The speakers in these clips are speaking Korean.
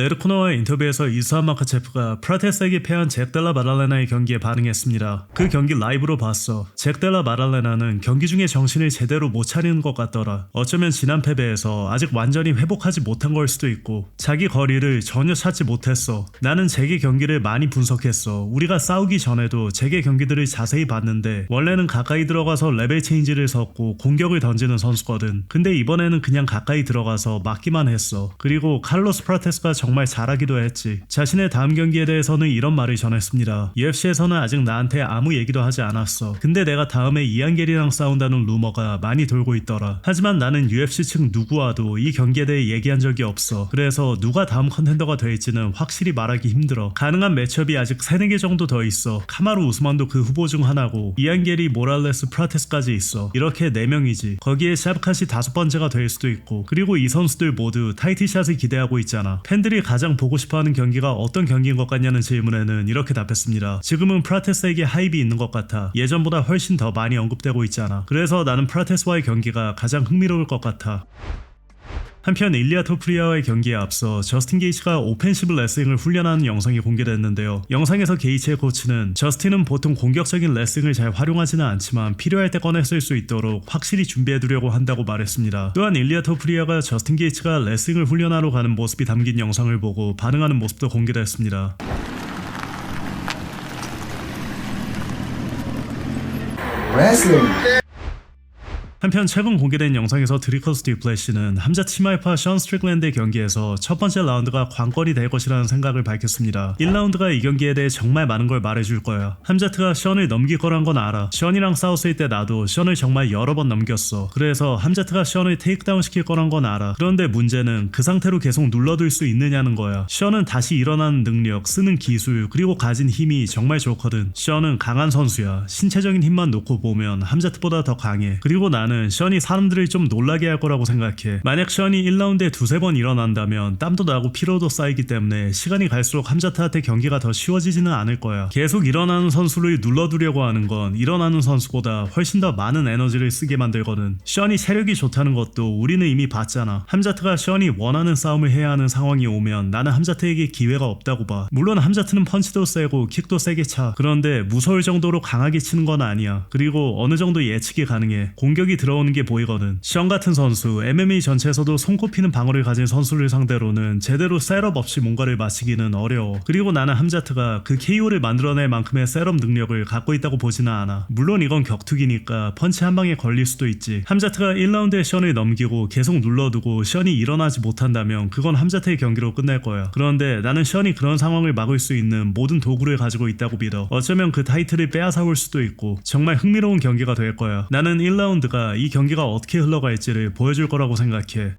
레드 코너와의 인터뷰에서 이수한 마카체프가 프라테스에게 패한 잭 델라 마달레나의 경기에 반응했습니다. 그 경기 라이브로 봤어. 잭 델라 마달레나는 경기 중에 정신을 제대로 못 차리는 것 같더라. 어쩌면 지난 패배에서 아직 완전히 회복하지 못한 걸 수도 있고 자기 거리를 전혀 찾지 못했어. 나는 잭의 경기를 많이 분석했어. 우리가 싸우기 전에도 잭의 경기들을 자세히 봤는데 원래는 가까이 들어가서 레벨 체인지를 섰고 공격을 던지는 선수거든. 근데 이번에는 그냥 가까이 들어가서 막기만 했어. 그리고 칼로스 프라테스가 정말 잘하기도 했지. 자신의 다음 경기에 대해서는 이런 말을 전했습니다. UFC에서는 아직 나한테 아무 얘기도 하지 않았어. 근데 내가 다음에 이안겔이랑 싸운다는 루머가 많이 돌고 있더라. 하지만 나는 UFC 측 누구와도 이 경기에 대해 얘기한 적이 없어. 그래서 누가 다음 컨텐더가 될지는 확실히 말하기 힘들어. 가능한 매치업이 아직 3-4개 정도 더 있어. 카마루 우스만도 그 후보 중 하나고 이안겔이 모랄레스 프라테스까지 있어. 이렇게 4명이지. 거기에 샤브캅이 5번째가 될 수도 있고 그리고 이 선수들 모두 타이틀샷을 기대하고 있잖아. 팬들이 가장 보고 싶어하는 경기가 어떤 경기인 것 같냐는 질문에는 이렇게 답했습니다. 지금은 프라테스에게 하입이 있는 것 같아. 예전보다 훨씬 더 많이 언급되고 있잖아. 그래서 나는 프라테스와의 경기가 가장 흥미로울 것 같아. 한편 일리아 토프리아와의 경기에 앞서 저스틴 게이츠가 오펜시브 레슬링을 훈련하는 영상이 공개됐는데요. 영상에서 게이츠의 코치는 저스틴은 보통 공격적인 레슬링을 잘 활용하지는 않지만 필요할 때 꺼내 쓸 수 있도록 확실히 준비해두려고 한다고 말했습니다. 또한 일리아 토프리아가 저스틴 게이츠가 레슬링을 훈련하러 가는 모습이 담긴 영상을 보고 반응하는 모습도 공개됐습니다. 한편 최근 공개된 영상에서 드리커스 듀플래시는 함자 치마이파 션 스트릭랜드의 경기에서 첫 번째 라운드가 관건이 될 것이라는 생각을 밝혔습니다. 1라운드가 이 경기에 대해 정말 많은 걸 말해줄 거야. 함자트가 션을 넘길 거란 건 알아. 션이랑 싸웠을 때 나도 션을 정말 여러 번 넘겼어. 그래서 함자트가 션을 테이크다운 시킬 거란 건 알아. 그런데 문제는 그 상태로 계속 눌러둘 수 있느냐는 거야. 션은 다시 일어나는 능력, 쓰는 기술, 그리고 가진 힘이 정말 좋거든. 션은 강한 선수야. 신체적인 힘만 놓고 보면 함자트보다 더 강해. 그리고 나는 션이 사람들을 좀 놀라게 할 거라고 생각해. 만약 션이 1라운드에 2-3번 일어난다면 땀도 나고 피로도 쌓이기 때문에 시간이 갈수록 함자트한테 경기가 더 쉬워지지는 않을 거야. 계속 일어나는 선수를 눌러두려고 하는 건 일어나는 선수보다 훨씬 더 많은 에너지를 쓰게 만들거든. 션이 체력이 좋다는 것도 우리는 이미 봤잖아. 함자트가 션이 원하는 싸움을 해야 하는 상황이 오면 나는 함자트에게 기회가 없다고 봐. 물론 함자트는 펀치도 세고 킥도 세게 차. 그런데 무서울 정도로 강하게 치는 건 아니야. 그리고 어느 정도 예측이 가능해. 공격이 들어오는 게 보이거든. 션 같은 선수, MMA 전체에서도 손꼽히는 방어를 가진 선수를 상대로는 제대로 셋업 없이 뭔가를 마치기는 어려워. 그리고 나는 함자트가 그 KO를 만들어낼 만큼의 셋업 능력을 갖고 있다고 보지는 않아. 물론 이건 격투기니까 펀치 한 방에 걸릴 수도 있지. 함자트가 1라운드에 션을 넘기고 계속 눌러두고 션이 일어나지 못한다면 그건 함자트의 경기로 끝날 거야. 그런데 나는 션이 그런 상황을 막을 수 있는 모든 도구를 가지고 있다고 믿어. 어쩌면 그 타이틀을 빼앗아올 수도 있고 정말 흥미로운 경기가 될 거야. 나는 1라운드가 이 경기가 어떻게 흘러갈지를 보여줄 거라고 생각해.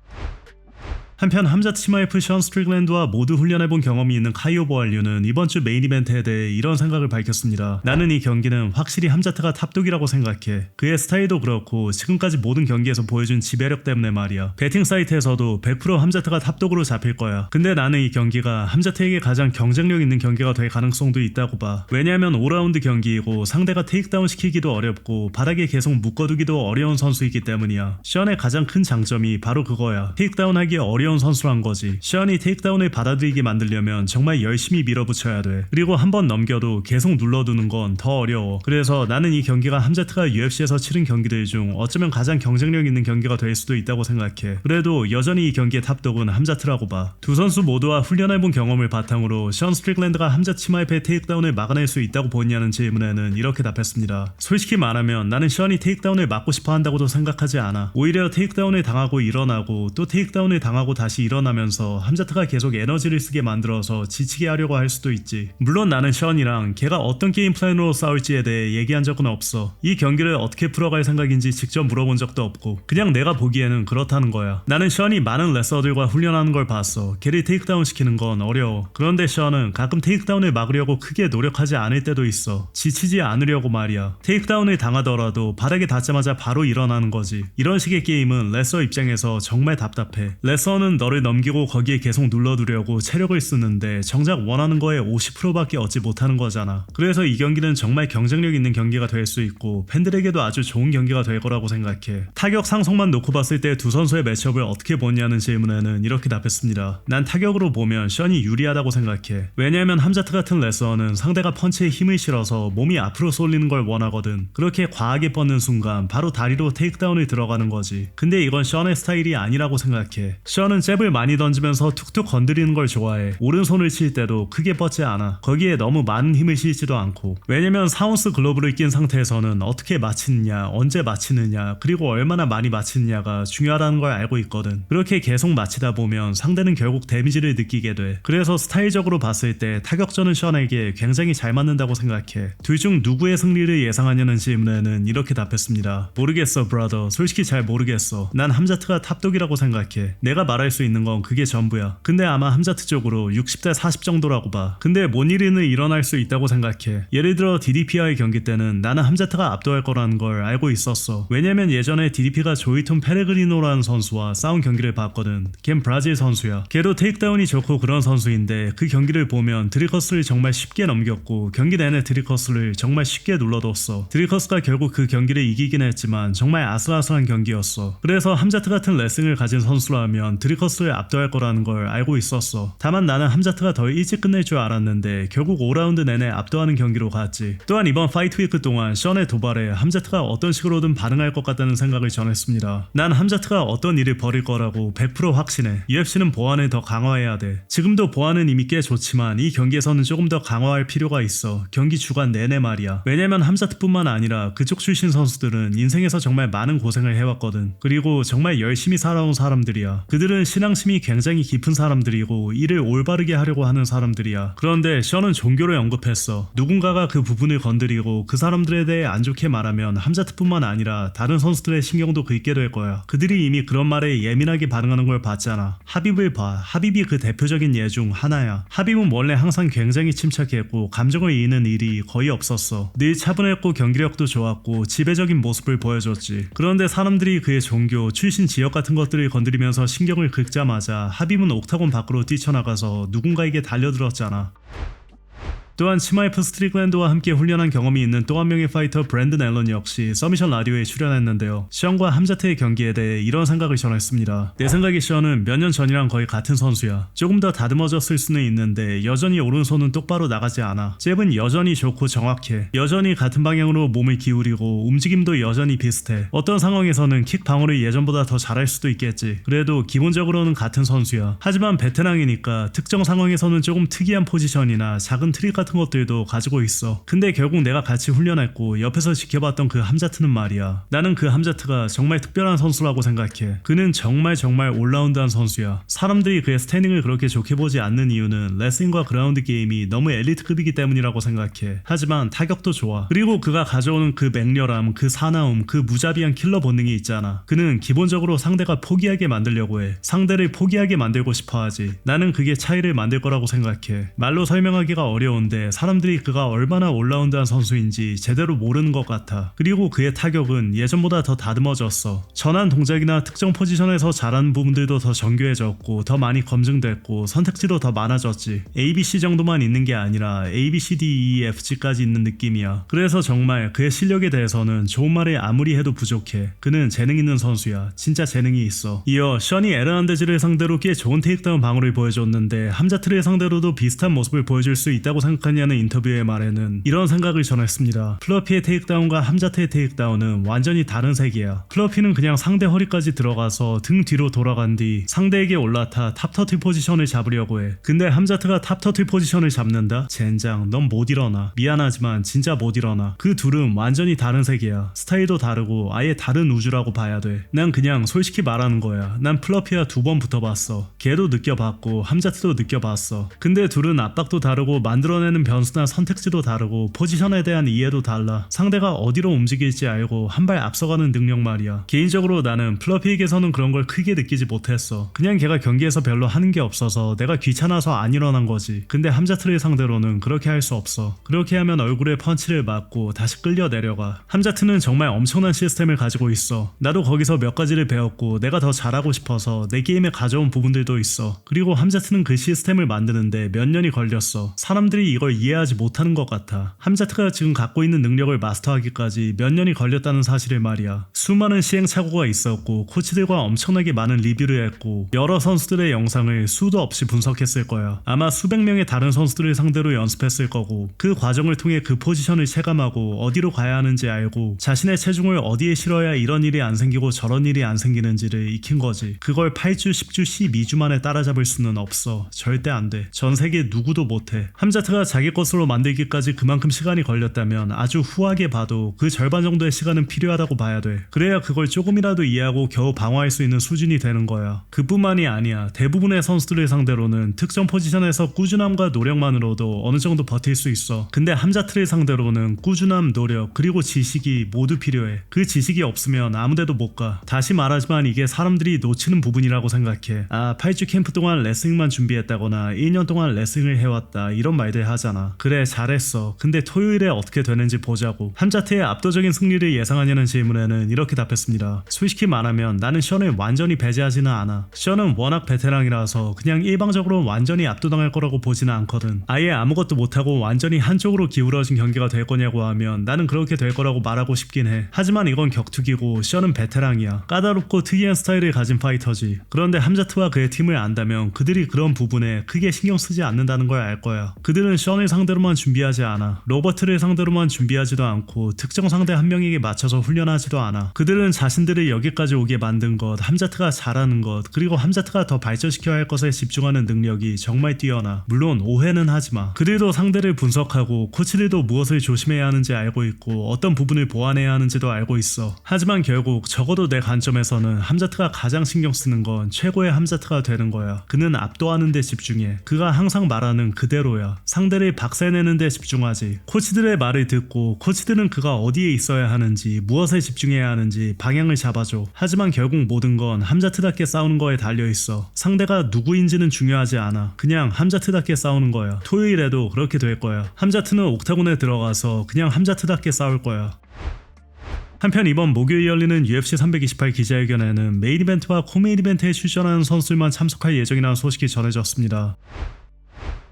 한편 함자트 치마이프 션 스트릭랜드와 모두 훈련해본 경험이 있는 카이오 보알류는 이번 주 메인 이벤트에 대해 이런 생각을 밝혔습니다. 나는 이 경기는 확실히 함자트가 탑독이라고 생각해. 그의 스타일도 그렇고 지금까지 모든 경기에서 보여준 지배력 때문에 말이야. 배팅 사이트에서도 100% 함자트가 탑독으로 잡힐 거야. 근데 나는 이 경기가 함자트에게 가장 경쟁력 있는 경기가 될 가능성도 있다고 봐. 왜냐하면 5라운드 경기이고 상대가 테이크다운 시키기도 어렵고 바닥에 계속 묶어두기도 어려운 선수이기 때문이야. 션의 가장 큰 장점이 바로 그거야. 테이크다운 하기 어려운 선수란 거지. 션이 테이크다운을 받아들이게 만들려면 정말 열심히 밀어붙여야 돼. 그리고 한번 넘겨도 계속 눌러두는 건 더 어려워. 그래서 나는 이 경기가 함자트가 UFC에서 치른 경기들 중 어쩌면 가장 경쟁력 있는 경기가 될 수도 있다고 생각해. 그래도 여전히 이 경기의 탑독은 함자트라고 봐. 두 선수 모두와 훈련해본 경험을 바탕으로 션 스트릭랜드가 함자트 치마이프의 테이크다운을 막아낼 수 있다고 보냐는 질문에는 이렇게 답했습니다. 솔직히 말하면 나는 션이 테이크다운을 막고 싶어 한다고도 생각하지 않아. 오히려 테이크다운을 당하고 일어나고 또 테이크다운을 당하고 다시 일어나면서 함자트가 계속 에너지를 쓰게 만들어서 지치게 하려고 할 수도 있지. 물론 나는 션이랑 걔가 어떤 게임 플랜으로 싸울지에 대해 얘기한 적은 없어. 이 경기를 어떻게 풀어갈 생각인지 직접 물어본 적도 없고 그냥 내가 보기에는 그렇다는 거야. 나는 션이 많은 레서들과 훈련하는 걸 봤어. 걔를 테이크다운 시키는 건 어려워. 그런데 션은 가끔 테이크다운을 막으려고 크게 노력하지 않을 때도 있어. 지치지 않으려고 말이야. 테이크다운을 당하더라도 바닥에 닿자마자 바로 일어나는 거지. 이런 식의 게임은 레서 입장에서 정말 답답해. 레서는 션은 너를 넘기고 거기에 계속 눌러두려고 체력을 쓰는데 정작 원하는 거에 50%밖에 얻지 못하는 거잖아. 그래서 이 경기는 정말 경쟁력 있는 경기가 될 수 있고 팬들에게도 아주 좋은 경기가 될 거라고 생각해. 타격 상성만 놓고 봤을 때 두 선수의 매치업을 어떻게 보냐는 질문에는 이렇게 답했습니다. 난 타격으로 보면 션이 유리하다고 생각해. 왜냐면 함자트 같은 레슬러는 상대가 펀치에 힘을 실어서 몸이 앞으로 쏠리는 걸 원하거든. 그렇게 과하게 뻗는 순간 바로 다리로 테이크다운을 들어가는 거지. 근데 이건 션의 스타일이 아니라고 생각해. 션은 잽을 많이 던지면서 툭툭 건드리는 걸 좋아해. 오른손을 칠 때도 크게 뻗지 않아. 거기에 너무 많은 힘을 실지도 않고. 왜냐면 4온스 글러브를 낀 상태에서는 어떻게 맞히느냐, 언제 맞히느냐, 그리고 얼마나 많이 맞히느냐가 중요하다는 걸 알고 있거든. 그렇게 계속 맞히다 보면 상대는 결국 데미지를 느끼게 돼. 그래서 스타일적으로 봤을 때 타격전은 션에게 굉장히 잘 맞는다고 생각해. 둘 중 누구의 승리를 예상하냐는 질문에는 이렇게 답했습니다. 모르겠어 브라더. 솔직히 잘 모르겠어. 난 함자트가 탑독이라고 생각해. 내가 말할 수 있는 건 그게 전부야. 근데 아마 함자트 쪽으로 60대 40 정도라고 봐. 근데 뭔 일이는 일어날 수 있다고 생각해. 예를 들어 DDP와의 경기 때는 나는 함자트가 압도할 거라는 걸 알고 있었어. 왜냐면 예전에 DDP가 조이톤 페레그리노라는 선수와 싸운 경기를 봤거든. 걘 브라질 선수야. 걔도 테이크다운이 좋고 그런 선수인데 그 경기를 보면 드리커스를 정말 쉽게 넘겼고 경기 내내 드리커스를 정말 쉽게 눌러뒀어. 드리커스가 결국 그 경기를 이기긴 했지만 정말 아슬아슬한 경기였어. 그래서 함자트 같은 레슨을 가진 선수라면 드리커스를 압도할 거라는 걸 알고 있었어. 다만 나는 함자트가 더 일찍 끝낼 줄 알았는데 결국 5라운드 내내 압도하는 경기로 갔지. 또한 이번 파이트 위크 동안 션의 도발에 함자트가 어떤 식으로든 반응할 것 같다는 생각을 전했습니다. 난 함자트가 어떤 일을 벌일 거라고 100% 확신해. UFC는 보안을 더 강화해야 돼. 지금도 보안은 이미 꽤 좋지만 이 경기에서는 조금 더 강화할 필요가 있어. 경기 주간 내내 말이야. 왜냐면 함자트뿐만 아니라 그쪽 출신 선수들은 인생에서 정말 많은 고생을 해왔거든. 그리고 정말 열심히 살아온 사람들이야. 그들은 신앙심이 굉장히 깊은 사람들이고 일을 올바르게 하려고 하는 사람들이야. 그런데 션은 종교를 언급했어. 누군가가 그 부분을 건드리고 그 사람들에 대해 안 좋게 말하면 함자트뿐만 아니라 다른 선수들의 신경도 긁게 될 거야. 그들이 이미 그런 말에 예민하게 반응하는 걸 봤잖아. 하빕을 봐. 하빕이 그 대표적인 예 중 하나야. 하빕은 원래 항상 굉장히 침착했고 감정을 이기는 일이 거의 없었어. 늘 차분했고 경기력도 좋았고 지배적인 모습을 보여줬지. 그런데 사람들이 그의 종교, 출신 지역 같은 것들을 건드리면서 신경을 긁자마자 하빕은 옥타곤 밖으로 뛰쳐나가서 누군가에게 달려들었잖아. 또한 치마이프 스트릭랜드와 함께 훈련한 경험이 있는 또 한 명의 파이터 브랜든 앨런 역시 서미션 라디오에 출연했는데요. 션과 함자트의 경기에 대해 이런 생각을 전했습니다. 내 생각에 션은 몇 년 전이랑 거의 같은 선수야. 조금 더 다듬어졌을 수는 있는데 여전히 오른손은 똑바로 나가지 않아. 잽은 여전히 좋고 정확해. 여전히 같은 방향으로 몸을 기울이고 움직임도 여전히 비슷해. 어떤 상황에서는 킥 방어를 예전보다 더 잘할 수도 있겠지. 그래도 기본적으로는 같은 선수야. 하지만 베테랑이니까 특정 상황에서는 조금 특이한 포지션이나 작은 트릭 같은 것들도 가지고 있어. 근데 결국 내가 같이 훈련했고 옆에서 지켜봤던 그 함자트는 말이야. 나는 그 함자트가 정말 특별한 선수라고 생각해. 그는 정말 올라운드한 선수야. 사람들이 그의 스탠딩을 그렇게 좋게 보지 않는 이유는 레슬링과 그라운드 게임이 너무 엘리트급이기 때문이라고 생각해. 하지만 타격도 좋아. 그리고 그가 가져오는 그 맹렬함, 그 사나움, 그 무자비한 킬러 본능이 있잖아. 그는 기본적으로 상대가 포기하게 만들려고 해. 상대를 포기하게 만들고 싶어하지. 나는 그게 차이를 만들 거라고 생각해. 말로 설명하기가 어려운데 사람들이 그가 얼마나 올라운드한 선수인지 제대로 모르는 것 같아. 그리고 그의 타격은 예전보다 더 다듬어졌어. 전환 동작이나 특정 포지션에서 잘하는 부분들도 더 정교해졌고 더 많이 검증됐고 선택지도 더 많아졌지. ABC 정도만 있는 게 아니라 A, B, C, D, E, F, G까지 있는 느낌이야. 그래서 정말 그의 실력에 대해서는 좋은 말을 아무리 해도 부족해. 그는 재능 있는 선수야. 진짜 재능이 있어. 이어 션이 에르난데즈를 상대로 꽤 좋은 테이크다운 방어를 보여줬는데 함자트를 상대로도 비슷한 모습을 보여줄 수 있다고 생각하냐는 인터뷰의 말에는 이런 생각을 전했습니다. 플러피의 테이크다운과 함자트의 테이크다운은 완전히 다른 세계야. 플러피는 그냥 상대 허리까지 들어가서 등 뒤로 돌아간 뒤 상대에게 올라타 탑30 포지션을 잡으려고 해. 근데 함자트가 탑30 포지션을 잡는다? 젠장, 넌 못 일어나. 미안하지만 진짜 못 일어나. 그 둘은 완전히 다른 세계야. 스타일도 다르고 아예 다른 우주라고 봐야 돼. 난 그냥 솔직히 말하는 거야. 난 플러피와 2번 붙어봤어. 걔도 느껴봤고 함자트도 느껴봤어. 근데 둘은 압박도 다르고 만들어낸 이번에는 변수나 선택지도 다르고 포지션에 대한 이해도 달라. 상대가 어디로 움직일지 알고 한 발 앞서가는 능력 말이야. 개인적으로 나는 플러피에게서는 그런 걸 크게 느끼지 못했어. 그냥 걔가 경기에서 별로 하는 게 없어서 내가 귀찮아서 안 일어난 거지. 근데 함자트를 상대로는 그렇게 할 수 없어. 그렇게 하면 얼굴에 펀치를 맞고 다시 끌려 내려가. 함자트는 정말 엄청난 시스템을 가지고 있어. 나도 거기서 몇 가지를 배웠고 내가 더 잘하고 싶어서 내 게임에 가져온 부분들도 있어. 그리고 함자트는 그 시스템을 만드는데 몇 년이 걸렸어. 사람들이 이걸 이해하지 못하는 것 같아. 함자트가 지금 갖고 있는 능력을 마스터하기까지 몇 년이 걸렸다는 사실을 말이야. 수많은 시행착오가 있었고 코치들과 엄청나게 많은 리뷰를 했고 여러 선수들의 영상을 수도 없이 분석했을 거야. 아마 수백 명의 다른 선수들을 상대로 연습했을 거고 그 과정을 통해 그 포지션을 체감하고 어디로 가야 하는지 알고 자신의 체중을 어디에 실어야 이런 일이 안 생기고 저런 일이 안 생기는지를 익힌 거지. 그걸 8주, 10주, 12주 만에 따라잡을 수는 없어. 절대 안 돼. 전 세계 누구도 못해. 함자트가 자기 것으로 만들기까지 그만큼 시간이 걸렸다면 아주 후하게 봐도 그 절반 정도의 시간은 필요하다고 봐야 돼. 그래야 그걸 조금이라도 이해하고 겨우 방어할 수 있는 수준이 되는 거야. 그뿐만이 아니야. 대부분의 선수들을 상대로는 특정 포지션에서 꾸준함과 노력만으로도 어느 정도 버틸 수 있어. 근데 함자트를 상대로는 꾸준함, 노력, 그리고 지식이 모두 필요해. 그 지식이 없으면 아무데도 못 가. 다시 말하지만 이게 사람들이 놓치는 부분이라고 생각해. 8주 캠프 동안 레슬링만 준비했다거나 1년 동안 레슬링을 해왔다 이런 말들 하잖아. 그래 잘했어. 근데 토요일에 어떻게 되는지 보자고. 함자트의 압도적인 승리를 예상하냐는 질문에는 이렇게 답했습니다. 솔직히 말하면 나는 션을 완전히 배제하지는 않아. 션은 워낙 베테랑이라서 그냥 일방적으로 완전히 압도당할 거라고 보지는 않거든. 아예 아무것도 못하고 완전히 한쪽으로 기울어진 경기가 될 거냐고 하면 나는 그렇게 될 거라고 말하고 싶긴 해. 하지만 이건 격투기고 션은 베테랑이야. 까다롭고 특이한 스타일을 가진 파이터지. 그런데 함자트와 그의 팀을 안다면 그들이 그런 부분에 크게 신경 쓰지 않는다는 걸 알 거야. 그들은 션을 상대로만 준비하지 않아. 로버트를 상대로만 준비하지도 않고 특정 상대 한 명에게 맞춰서 훈련하지도 않아. 그들은 자신들을 여기까지 오게 만든 것, 함자트가 잘하는 것, 그리고 함자트가 더 발전시켜야 할 것에 집중하는 능력이 정말 뛰어나. 물론 오해는 하지마. 그들도 상대를 분석하고 코치들도 무엇을 조심해야 하는지 알고 있고 어떤 부분을 보완해야 하는지도 알고 있어. 하지만 결국 적어도 내 관점에서는 함자트가 가장 신경 쓰는 건 최고의 함자트가 되는 거야. 그는 압도하는 데 집중해. 그가 항상 말하는 그대로야. 상대를 박살내는 데 집중하지. 코치들의 말을 듣고 코치들은 그가 어디에 있어야 하는지 무엇에 집중해야 하는지 방향을 잡아줘. 하지만 결국 모든 건 함자트답게 싸우는 거에 달려있어. 상대가 누구인지는 중요하지 않아. 그냥 함자트답게 싸우는 거야. 토요일에도 그렇게 될 거야. 함자트는 옥타곤에 들어가서 그냥 함자트답게 싸울 거야. 한편 이번 목요일 열리는 UFC 328 기자회견에는 메인 이벤트와 코메인 이벤트에 출전하는 선수들만 참석할 예정이라는 소식이 전해졌습니다.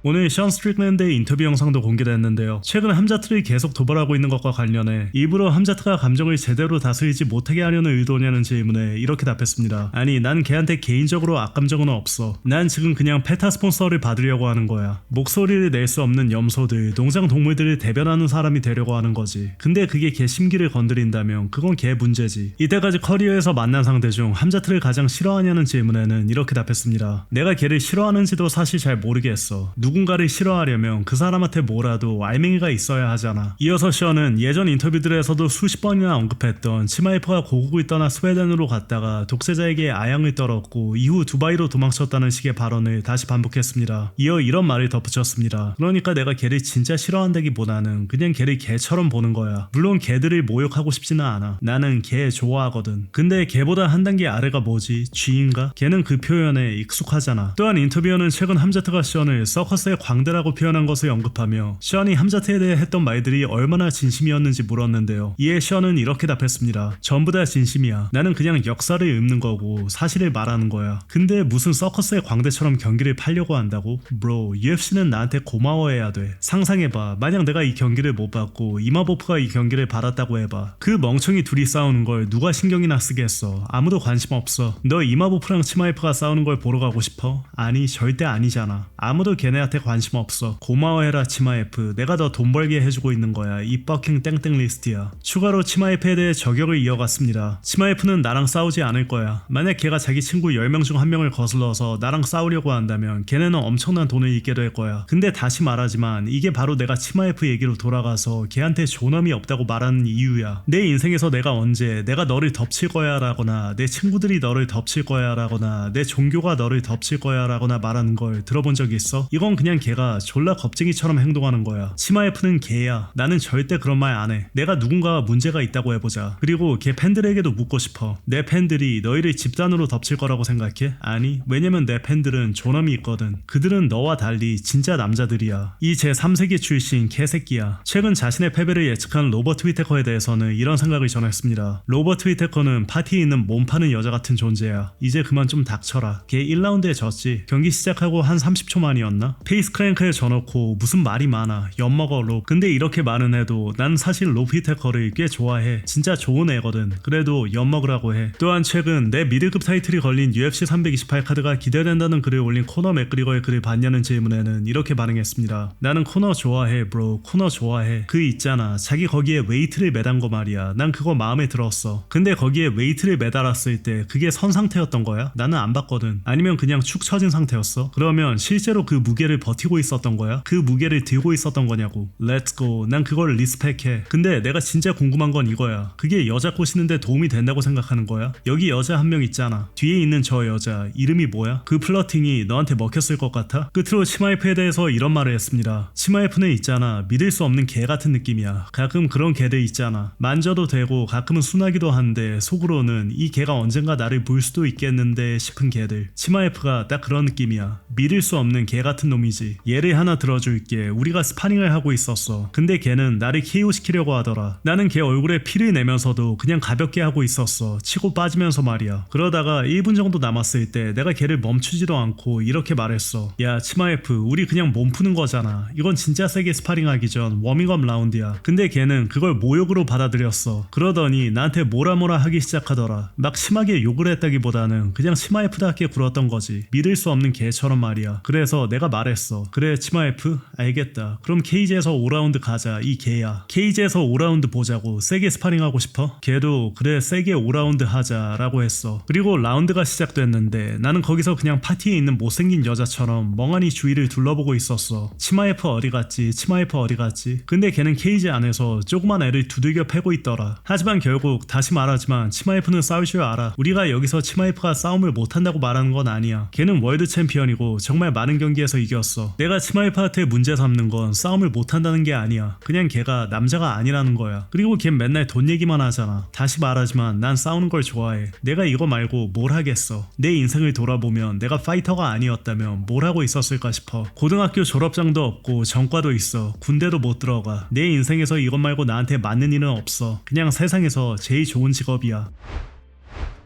오늘 션 스트릭랜드의 인터뷰 영상도 공개됐는데요. 최근 함자트를 계속 도발하고 있는 것과 관련해 일부러 함자트가 감정을 제대로 다스리지 못하게 하려는 의도냐는 질문에 이렇게 답했습니다. 아니 난 걔한테 개인적으로 악감정은 없어. 난 지금 그냥 페타 스폰서를 받으려고 하는 거야. 목소리를 낼 수 없는 염소들, 농장 동물들을 대변하는 사람이 되려고 하는 거지. 근데 그게 걔 심기를 건드린다면 그건 걔 문제지. 이때까지 커리어에서 만난 상대 중 함자트를 가장 싫어하냐는 질문에는 이렇게 답했습니다. 내가 걔를 싫어하는지도 사실 잘 모르겠어. 누군가를 싫어하려면 그 사람한테 뭐라도 알맹이가 있어야 하잖아. 이어서 션은 예전 인터뷰들에서도 수십 번이나 언급했던 치마이퍼가 고국을 떠나 스웨덴으로 갔다가 독재자에게 아양을 떨었고 이후 두바이로 도망쳤다는 식의 발언을 다시 반복했습니다. 이어 이런 말을 덧붙였습니다. 그러니까 내가 걔를 진짜 싫어한다기보다는 그냥 걔를 걔처럼 보는 거야. 물론 걔들을 모욕하고 싶지는 않아. 나는 걔 좋아하거든. 근데 걔보다 한 단계 아래가 뭐지? 쥐인가? 걔는 그 표현에 익숙하잖아. 또한 인터뷰어는 최근 함자트가 션을 서커스의 광대라고 표현한 것을 언급하며 션이 함자트에 대해 했던 말들이 얼마나 진심이었는지 물었는데요. 이에 션은 이렇게 답했습니다. 전부 다 진심이야. 나는 그냥 역사를 읊는 거고 사실을 말하는 거야. 근데 무슨 서커스의 광대처럼 경기를 팔려고 한다고? Bro, UFC는 나한테 고마워해야 돼. 상상해봐. 만약 내가 이 경기를 못 받고 이마보프가 이 경기를 받았다고 해봐. 그 멍청이 둘이 싸우는 걸 누가 신경이나 쓰겠어. 아무도 관심 없어. 너 이마보프랑 치마이프가 싸우는 걸 보러 가고 싶어? 아니 절대 아니잖아. 아무도 걔네한테 관심 없어. 고마워해라 치마에프. 내가 더 돈 벌게 해주고 있는 거야. 이 버킹 땡땡 리스트야. 추가로 치마에프에 대해 저격을 이어갔습니다. 치마에프는 나랑 싸우지 않을 거야. 만약 걔가 자기 친구 10명 중 1명을 거슬러서 나랑 싸우려고 한다면 걔네는 엄청난 돈을 잃게 될 거야. 근데 다시 말하지만 이게 바로 내가 치마에프 얘기로 돌아가서 걔한테 존엄이 없다고 말하는 이유야. 내 인생에서 내가 언제 내가 너를 덮칠 거야 라거나 내 친구들이 너를 덮칠 거야 라거나 내 종교가 너를 덮칠 거야 라거나 말하는 걸 들어본 적 있어? 이건 그냥 걔가 졸라 겁쟁이처럼 행동하는 거야. 치마F는 걔야. 나는 절대 그런 말 안 해. 내가 누군가가 문제가 있다고 해보자. 그리고 걔 팬들에게도 묻고 싶어. 내 팬들이 너희를 집단으로 덮칠 거라고 생각해? 아니, 왜냐면 내 팬들은 존엄이 있거든. 그들은 너와 달리 진짜 남자들이야. 이 제3세기 출신 개새끼야. 최근 자신의 패배를 예측한 로버트 위테커에 대해서는 이런 생각을 전했습니다. 로버트 위테커는 파티에 있는 몸 파는 여자 같은 존재야. 이제 그만 좀 닥쳐라. 걔 1라운드에 졌지. 경기 시작하고 한 30초 만이었나? 페이스 크랭크에 져놓고 무슨 말이 많아. 엿먹어 롭. 근데 이렇게 말은 해도 난 사실 로브 위테커를 꽤 좋아해. 진짜 좋은 애거든. 그래도 엿먹으라고 해. 또한 최근 내 미드급 타이틀이 걸린 UFC 328 카드가 기대된다는 글을 올린 코너 맥그리거의 글을 봤냐는 질문에는 이렇게 반응했습니다. 나는 코너 좋아해 브로. 코너 좋아해. 그 있잖아. 자기 거기에 웨이트를 매단 거 말이야. 난 그거 마음에 들었어. 근데 거기에 웨이트를 매달았을 때 그게 선 상태였던 거야? 나는 안 봤거든. 아니면 그냥 축 처진 상태였어? 그러면 실제로 그 무게를 버티고 있었던 거야? 그 무게를 들고 있었던 거냐고. 렛츠고. 난 그걸 리스펙해. 근데 내가 진짜 궁금한 건 이거야. 그게 여자 꼬시는데 도움이 된다고 생각하는 거야? 여기 여자 한 명 있잖아. 뒤에 있는 저 여자 이름이 뭐야? 그 플러팅이 너한테 먹혔을 것 같아? 끝으로 치마이프에 대해서 이런 말을 했습니다. 치마이프는 있잖아. 믿을 수 없는 개 같은 느낌이야. 가끔 그런 개들 있잖아. 만져도 되고 가끔은 순하기도 한데 속으로는 이 개가 언젠가 나를 볼 수도 있겠는데 싶은 개들. 치마이프가 딱 그런 느낌이야. 믿을 수 없는 개 같은 놈이지. 예를 하나 들어줄게. 우리가 스파링을 하고 있었어. 근데 걔는 나를 KO 시키려고 하더라. 나는 걔 얼굴에 피를 내면서도 그냥 가볍게 하고 있었어. 치고 빠지면서 말이야. 그러다가 1분 정도 남았을 때 내가 걔를 멈추지도 않고 이렇게 말했어. 야 치마F, 우리 그냥 몸 푸는 거잖아. 이건 진짜 세게 스파링하기 전 워밍업 라운드야. 근데 걔는 그걸 모욕으로 받아들였어. 그러더니 나한테 뭐라 하기 시작하더라. 막 심하게 욕을 했다기보다는 그냥 치마F답게 굴었던 거지. 믿을 수 없는 개처럼 말이야. 그래서 내가 말했어. 그래 치마F? 알겠다. 그럼 케이지에서 5라운드 가자. 이 개야. 케이지에서 5라운드 보자고. 세게 스파링하고 싶어? 걔도 그래 세게 5라운드 하자 라고 했어. 그리고 라운드가 시작됐는데 나는 거기서 그냥 파티에 있는 못생긴 여자처럼 멍하니 주위를 둘러보고 있었어. 치마F 어디 갔지? 치마F 어디 갔지? 근데 걔는 케이지 안에서 조그만 애를 두들겨 패고 있더라. 하지만 결국 다시 말하지만 치마F는 싸울 줄 알아. 우리가 여기서 치마F가 싸움을 못한다고 말하는 건 아니야. 걔는 월드 챔피언이고 정말 많은 경기에서 이겼어. 내가 치마F한테 문제 삼는 건 싸움을 못한다는 게 아니야. 그냥 걔가 남자가 아니라는 거야. 그리고 걔 맨날 돈 얘기만 하잖아. 다시 말하지만 난 싸우는 걸 좋아해. 내가 이거 말고 뭘 하겠어. 내 인생을 돌아보면 내가 파이터가 아니었다면 뭘 하고 있었을까 싶어. 고등학교 졸업장도 없고 전과도 있어. 군대도 못 들어가. 내 인생에서 이것 말고 나한테 맞는 일은 없어. 그냥 세상에서 제일 좋은 직업이야.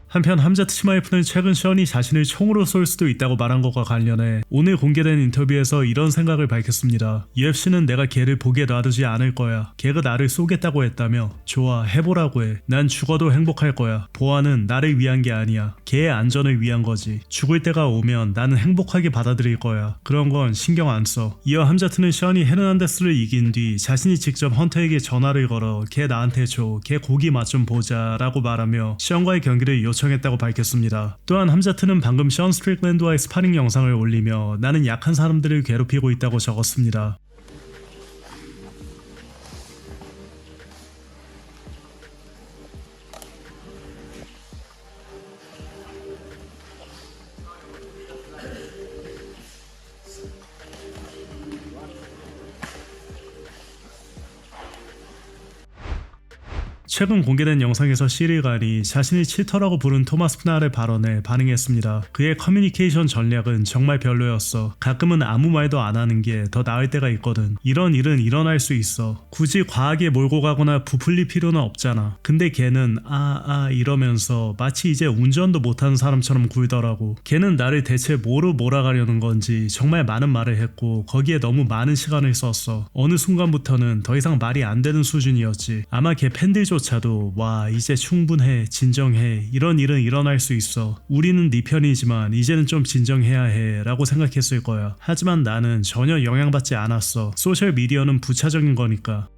한편 함자트 치마이프는 최근 션이 자신을 총으로 쏠 수도 있다고 말한 것과 관련해 오늘 공개된 인터뷰에서 이런 생각을 밝혔습니다. UFC는 내가 걔를 보게 놔두지 않을 거야. 걔가 나를 쏘겠다고 했다며. 좋아, 해보라고 해. 난 죽어도 행복할 거야. 보안은 나를 위한 게 아니야. 걔의 안전을 위한 거지. 죽을 때가 오면 나는 행복하게 받아들일 거야. 그런 건 신경 안 써. 이어 함자트는 션이 헤르난데스를 이긴 뒤 자신이 직접 헌터에게 전화를 걸어 걔 나한테 줘. 걔 고기 맛 좀 보자 라고 말하며 션과의 경기를 요청했다고 밝혔습니다. 또한 함자트는 방금 션 스트릭랜드와의 스파링 영상을 올리며 나는 약한 사람들을 괴롭히고 있다고 적었습니다. 최근 공개된 영상에서 시리간이 자신이 치터라고 부른 토마스 프날의 발언에 반응했습니다. 그의 커뮤니케이션 전략은 정말 별로였어. 가끔은 아무 말도 안 하는 게 더 나을 때가 있거든. 이런 일은 일어날 수 있어. 굳이 과하게 몰고 가거나 부풀릴 필요는 없잖아. 근데 걔는 이러면서 마치 이제 운전도 못하는 사람처럼 굴더라고. 걔는 나를 대체 뭐로 몰아가려는 건지 정말 많은 말을 했고 거기에 너무 많은 시간을 썼어. 어느 순간부터는 더 이상 말이 안 되는 수준이었지. 아마 걔 팬들조차도 와 이제 충분해, 진정해, 이런 일은 일어날 수 있어, 우리는 네 편이지만 이제는 좀 진정해야 해 라고 생각했을 거야. 하지만 나는 전혀 영향받지 않았어. 소셜미디어는 부차적인 거니까.